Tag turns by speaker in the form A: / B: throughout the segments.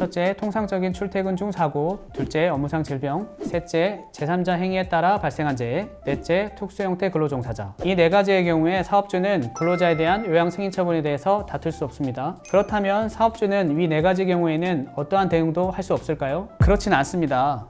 A: 첫째, 통상적인 출퇴근 중 사고. 둘째, 업무상 질병. 셋째, 제3자 행위에 따라 발생한 재해. 넷째, 특수 형태 근로종사자. 이 네 가지의 경우에 사업주는 근로자에 대한 요양 승인 처분에 대해서 다툴 수 없습니다. 그렇다면 사업주는 위 네 가지 경우에는 어떠한 대응도 할 수 없을까요? 그렇진 않습니다.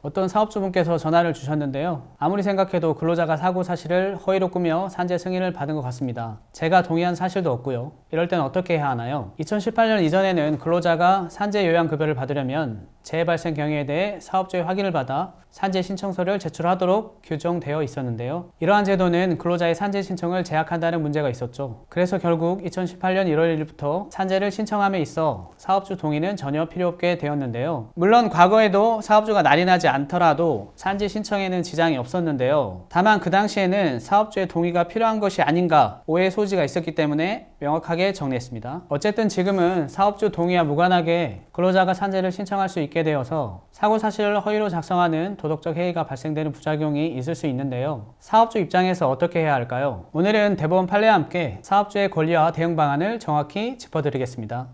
A: 어떤 사업주분께서 전화를 주셨는데요. 아무리 생각해도 근로자가 사고 사실을 허위로 꾸며 산재 승인을 받은 것 같습니다. 제가 동의한 사실도 없고요. 이럴 땐 어떻게 해야 하나요? 2018년 이전에는 근로자가 산재 요양급여를 받으려면 재해 발생 경위에 대해 사업주의 확인을 받아 산재 신청서를 제출하도록 규정되어 있었는데요. 이러한 제도는 근로자의 산재 신청을 제약한다는 문제가 있었죠. 그래서 결국 2018년 1월 1일부터 산재를 신청함에 있어 사업주 동의는 전혀 필요 없게 되었는데요. 물론 과거에도 사업주가 날이 나지 않더라도 산재 신청에는 지장이 없었는데요. 다만 그 당시에는 사업주의 동의가 필요한 것이 아닌가 오해의 소지가 있었기 때문에 명확하게 정리했습니다. 어쨌든 지금은 사업주 동의와 무관하게 근로자가 산재를 신청할 수 있게 되어서 사고 사실을 허위로 작성하는 도덕적 해이가 발생되는 부작용이 있을 수 있는데요. 사업주 입장에서 어떻게 해야 할까요? 오늘은 대법원 판례와 함께 사업주의 권리와 대응 방안을 정확히 짚어드리겠습니다.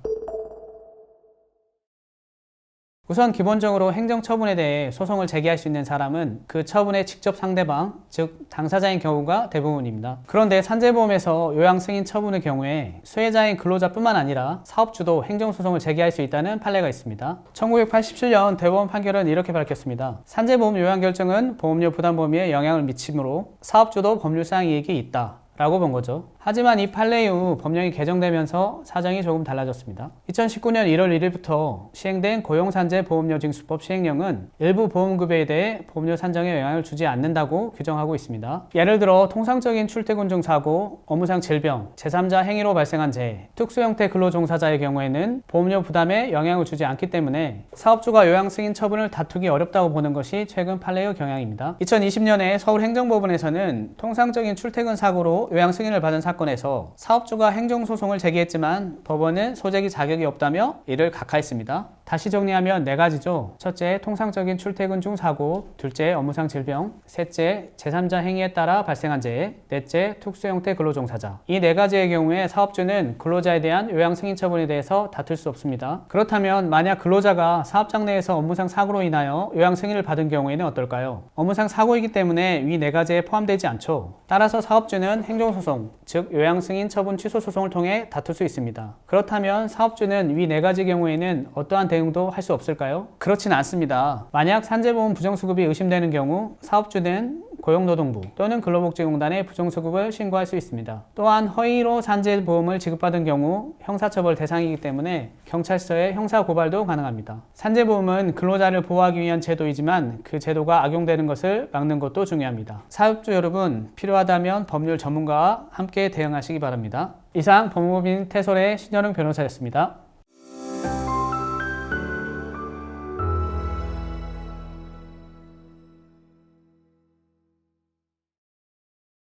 A: 우선 기본적으로 행정처분에 대해 소송을 제기할 수 있는 사람은 그 처분의 직접 상대방, 즉 당사자인 경우가 대부분입니다. 그런데 산재보험에서 요양승인 처분의 경우에 수혜자인 근로자뿐만 아니라 사업주도 행정소송을 제기할 수 있다는 판례가 있습니다. 1987년 대법원 판결은 이렇게 밝혔습니다. 산재보험 요양결정은 보험료 부담 범위에 영향을 미치므로 사업주도 법률상 이익이 있다 라고 본 거죠. 하지만 이 판례 이후 법령이 개정되면서 사정이 조금 달라졌습니다. 2019년 1월 1일부터 시행된 고용산재보험료징수법 시행령은 일부 보험급여에 대해 보험료 산정에 영향을 주지 않는다고 규정하고 있습니다. 예를 들어 통상적인 출퇴근 중 사고, 업무상 질병, 제3자 행위로 발생한 재해, 특수형태 근로종사자의 경우에는 보험료 부담에 영향을 주지 않기 때문에 사업주가 요양승인 처분을 다투기 어렵다고 보는 것이 최근 판례의 경향입니다. 2020년에 서울행정법원에서는 통상적인 출퇴근 사고로 요양승인을 받은 사건에서 사업주가 행정소송을 제기했지만 법원은 소재기 자격이 없다며 이를 각하했습니다. 다시 정리하면 네 가지죠. 첫째, 통상적인 출퇴근 중 사고. 둘째, 업무상 질병. 셋째, 제3자 행위에 따라 발생한 재해. 넷째, 특수 형태 근로종사자. 이 네 가지의 경우에 사업주는 근로자에 대한 요양승인 처분에 대해서 다툴 수 없습니다. 그렇다면 만약 근로자가 사업장 내에서 업무상 사고로 인하여 요양승인을 받은 경우에는 어떨까요? 업무상 사고이기 때문에 위 네 가지에 포함되지 않죠. 따라서 사업주는 행정소송, 즉 요양승인 처분 취소 소송을 통해 다툴 수 있습니다. 그렇다면 사업주는 위 네 가지 경우에는 어떠한 대응도 할 수 없을까요? 그렇진 않습니다. 만약 산재보험 부정수급이 의심되는 경우 사업주는 고용노동부 또는 근로복지공단에 부정수급을 신고할 수 있습니다. 또한 허위로 산재보험을 지급받은 경우 형사처벌 대상이기 때문에 경찰서에 형사고발도 가능합니다. 산재보험은 근로자를 보호하기 위한 제도이지만 그 제도가 악용되는 것을 막는 것도 중요합니다. 사업주 여러분, 필요하다면 법률 전문가와 함께 대응하시기 바랍니다. 이상 법무법인 태솔의 신현웅 변호사였습니다.